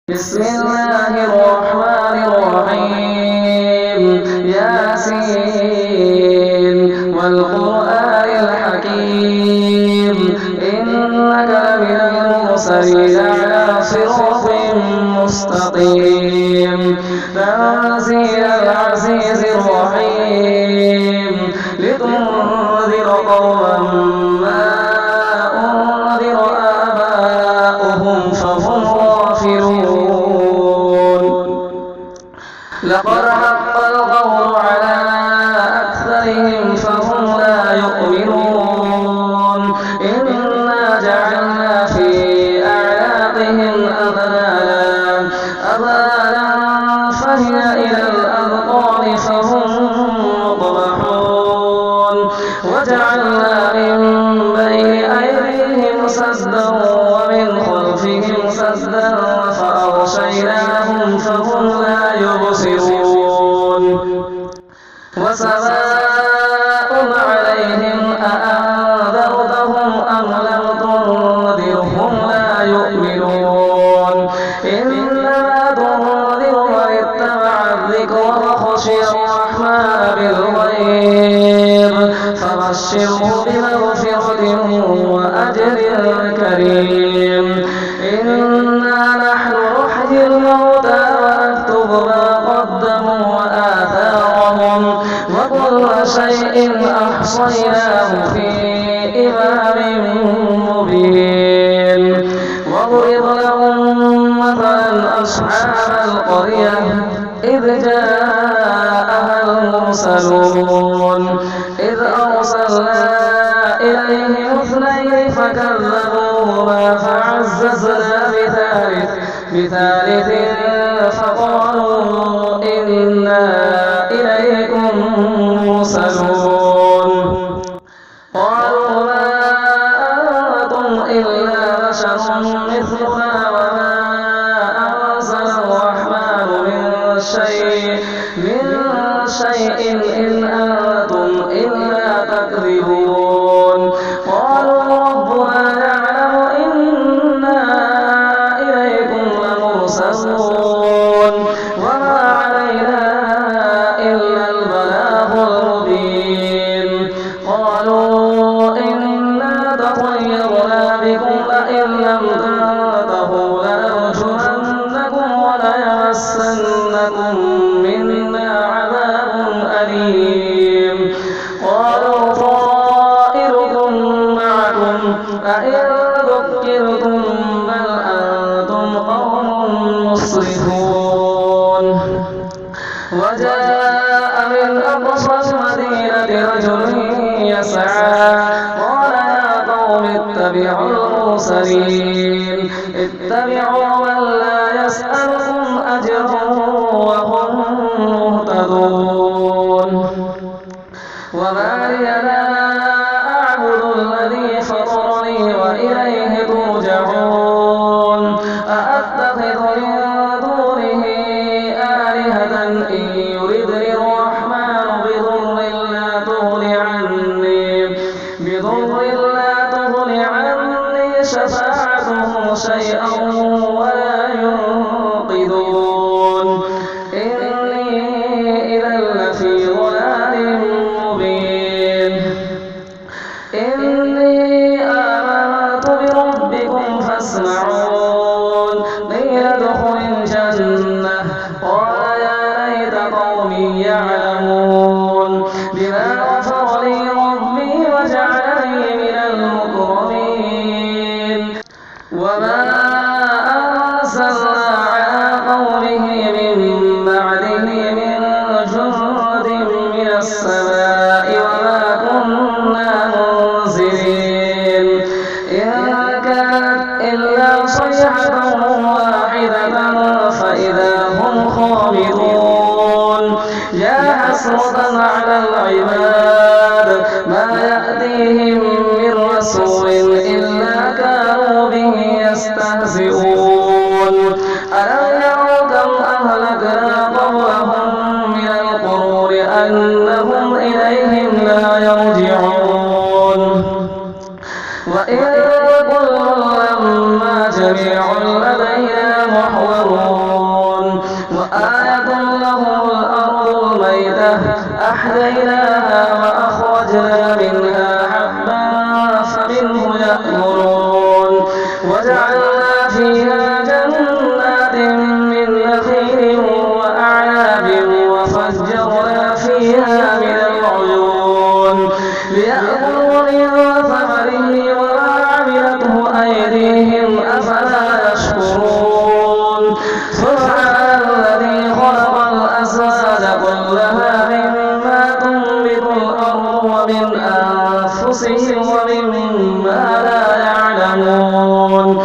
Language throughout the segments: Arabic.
بسم الله الرحمن الرحيم ياسين والقرآن الحكيم إنك لمن المرسلين على صراط مستقيم تنزيل العزيز الرحيم لتنذر قوما ما أنذر آباؤهم فهم غافلون لقد حق القول على أكثرهم فهم لا يؤمنون إنا جعلنا في أعناقهم أغلالا فهي إلى الأذقان فهم مقمحون وجعلنا من بين أيديهم سدا ومن خلفهم سدا فأغشيناهم فهم لا يبصرون وسواء عليهم أأنذرتهم أم لم تنذرهم لا يؤمنون إنما تنذر من اتبع الذكر وخشي الرحمن بالغيب فبشره بمغفرة وأجر كريم إنا نحن نحيي الموتى ونكتب ما قدموا وآثارهم وكل شيء أحصيناه في إمام مبين واضرب لهم مثلا أصحاب القرية إذ جاءها المرسلون إذ أرسلنا إليهم اثنين فكذبوهما فعززنا بثالث فقالوا إنا إليكم مرسلون قالوا ما أنتم إلا بشر مثلنا وما أنزل الرحمن من شيء إن أنتم إلا تكذبون قالوا ربنا يعلم إنا إليكم لمرسلون وما علينا إلا البلاغ المبين قالوا إنا تطيرنا بكم لئن لم تنتهوا لنرجمنكم وليمسنكم منا عذاب أليم قالوا طائركم معكم أئن ذكرتم بل أنتم قوم مسرفون وجاء من أقصى المدينة رجل يسعى قال يا قوم اتبعوا المرسلين اتبعوا من لا يسألكم أجرا وهم مهتدون وما لي لا أعبد الذي فطرني وإليه ترجعون أأتخذ من دونه آلهة إن يردني الرحمن بضر لا تغن عني شفاعتهم شيئا ولا ينقذون إني إذا لفي ضلال مبين إني آمنت بربكم فاسمعون قيل ادخل الجنة قال يا ليت قومي يعلمون بما غفر لي ربي وجعلني من المكرمين وما أرسلنا على قومه من بعده من جند من السماء وما كنا منزلين إن كانت إلا صيحة واحدة فإذا هم خامدون يا حسرة على العباد ما يأتيهم من رسول إلا كانوا به يستهزئون ألم يروا كم أهلكنا قبلهم من القرون أنهم إليهم لا يرجعون وإن كل لما جميع لدينا محضرون وآية لهم الأرض الميتة أحييناها وأخرجنا منها حبا فمنه يأكلون وجعلنا فيها جنات من نخيل وأعناب وفجرنا فيها من العيون ليأكلوا من ثمره وما عملته أيديهم أفلا يشكرون سبحان الذي خلق الأزواج كلها مما تنبت الأرض ومن أنفسهم ومما لا يعلمون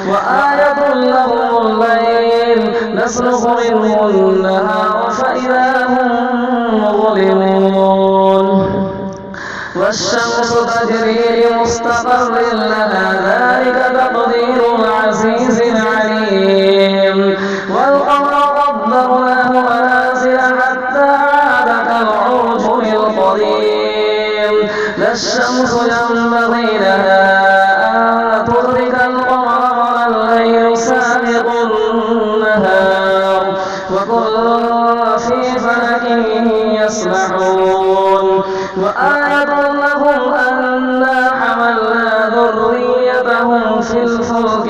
وآية لهم الليل نسلخ منه النهار فإذا هم مظلمون والشمس تجري لمستقر لها ذلك تقدير العزيز العليم والقمر قدرناه منازل حتى عاد كالعرجون القديم لا الشمس ينبغي لها أن تدرك القمر ولا الليل سابق النهار وكل في فلك يسبحون وآية لهم أنا حملنا ذريتهم في الفلك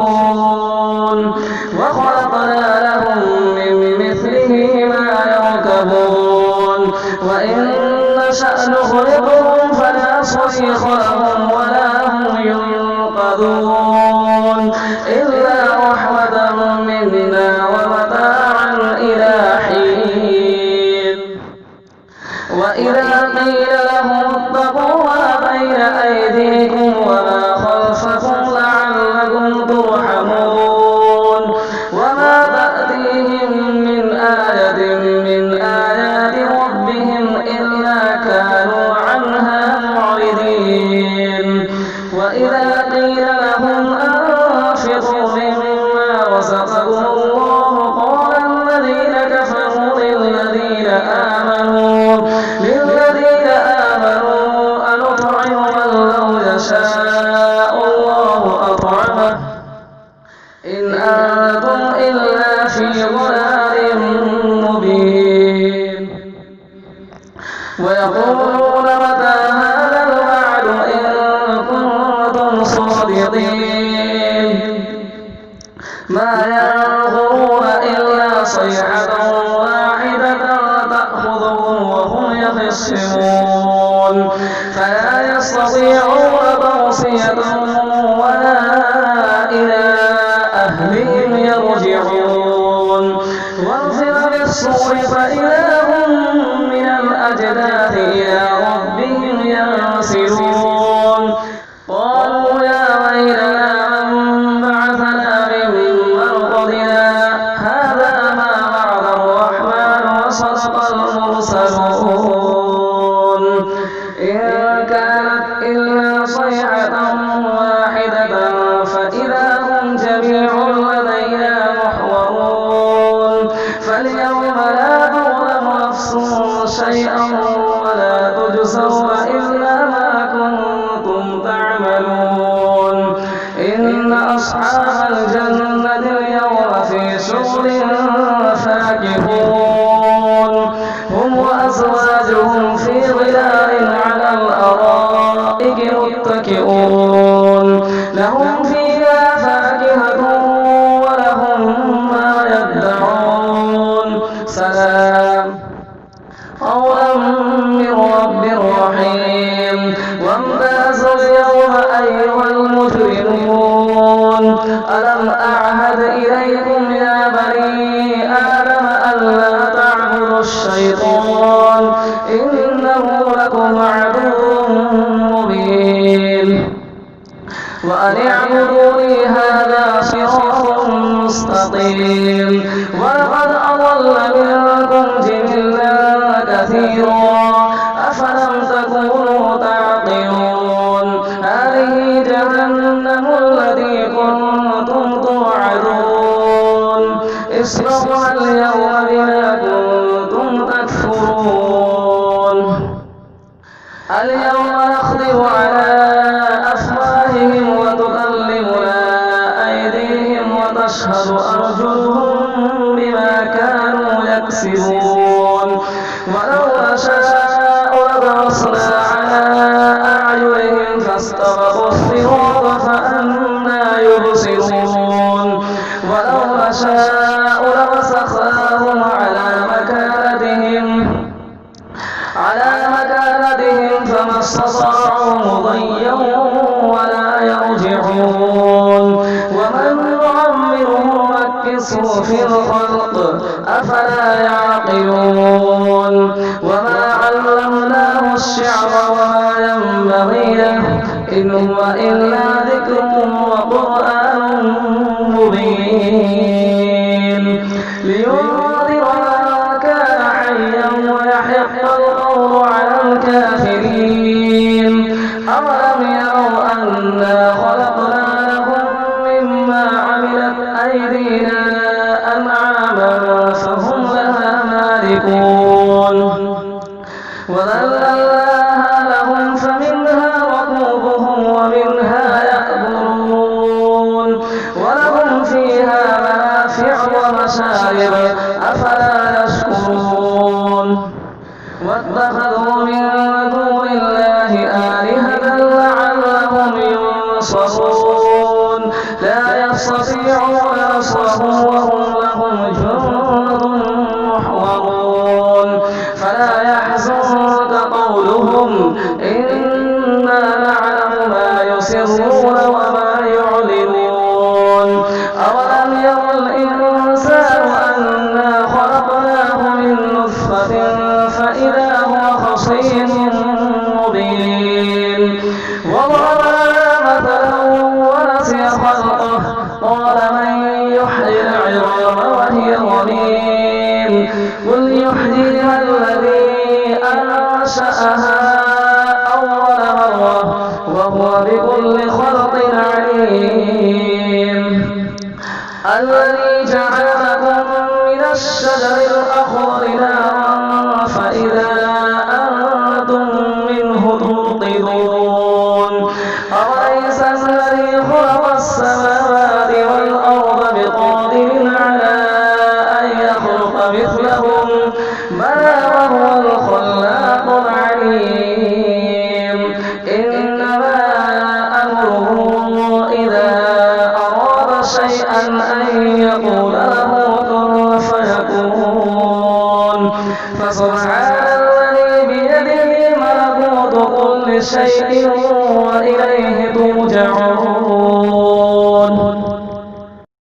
المشحون وخلقنا لهم من مثله ما يركبون وإن نشأ نغرقهم فلا صريخ لهم ولا هم ينقذون إلا رحمة منا ومتاعا إلى حين وإذا قيل لهم اتقوا ما بين أيديكم وما خلفكم لعلكم ترحمون وما تأتيهم من آية من آيات ربهم إلا كانوا عنها معرضين وإذا قيل لهم أنفقوا مما رزقكم الله قال الذين كفروا للذين آمنوا أنطعم من لو يشاء الله أطعمه إن أنتم إلا في ضلال مبين ويقولون متى هذا الوعد إن كنتم صادقين ما ينظرون إلا صيحة واحدة تأخذهم وهم يخصمون فلا يستطيعون توصية ولا إلى أهلهم يرجعون وانفر بالصور فإذا هم من الأجداث إلى ربهم ينسلون قالوا يا ويلنا من بعثنا من مرقدنا هذا ما وعد الرحمن وصدق المرسلون إن كانت إلا صيحة واحدة فإذا هم جميع لدينا محضرون فاليوم لا تظلم نفس شيئا ولا تجزون إلا ما كنتم تعملون إن أصحاب الجنة اليوم في شغل فاكهون هم وأزواجهم في ظلال على الأرائك متكئون لهم فيها فاكهة ولهم ما يدعون سلام قولا من رب رحيم وامتازوا اليوم أيها المجرمون ألم أعهد إليكم يا بني آدم ألا تعبدوا الشيطان إنه لكم عدو مبين وأن اعبدوني هذا صراط مستقيم ولقد أضل منكم جبلا كثيرا أفلم تكونوا تعقلون هذه جهنم التي كنتم توعدون اصلوها اليوم بما كنتم تكفرون اليوم نختم على أفواههم وتكلمنا أيديهم تشهد أرجلهم بما كانوا يكسبون ولو نشاء لطمسنا على أعينهم فاستبقوا الصراط فأنى يبصرون ولو نشاء لمسخناهم على مكانتهم فما استطاعوا مضيا ولا يرجعون ومن نعمره نكسه في الخلق أفلا يعقلون وما علمناه الشعر وما ينبغي له إن هو إلا ذكر وقرآن مبين لينذر من كان حيا ويحق القول على الكافرين أولم يروا أنا خلقنا لهم مما عملت أيدينا أنعاما فهم لها مالكون وذللناها لهم فمنها ركوبهم ومنها يأكلون ولهم فيها منافع ومشارب أفلا يشكرون واتخذوا من دون الله آلهة لعلهم ينصرون لا يستطيعون نصرهم وهم لهم جند محضرون فلا يحزنك قولهم إنا نعلم ما يسرون وما يعلنون أولم ير الإنسان أنا خلقناه من نطفة فإذا هو خصيم مبين وضرب مثلا ونسي خلقه قال من يحيي العظام وهي رميم قل يحييها الذي أنشأها أول مرة وهو بكل خلق عليم الذي جعل لكم من الشجر الأخضر نارا فإذا أنتم منه توقدون أوليس الذي خلق السماوات والأرض بقادر على أن يخلق مثلهم بلى وهو الخلاق العليم إنما أمره إذا أراد شيئا أن يقول له كن فيكون فسبحان الذي بيده ملكوت كل شيء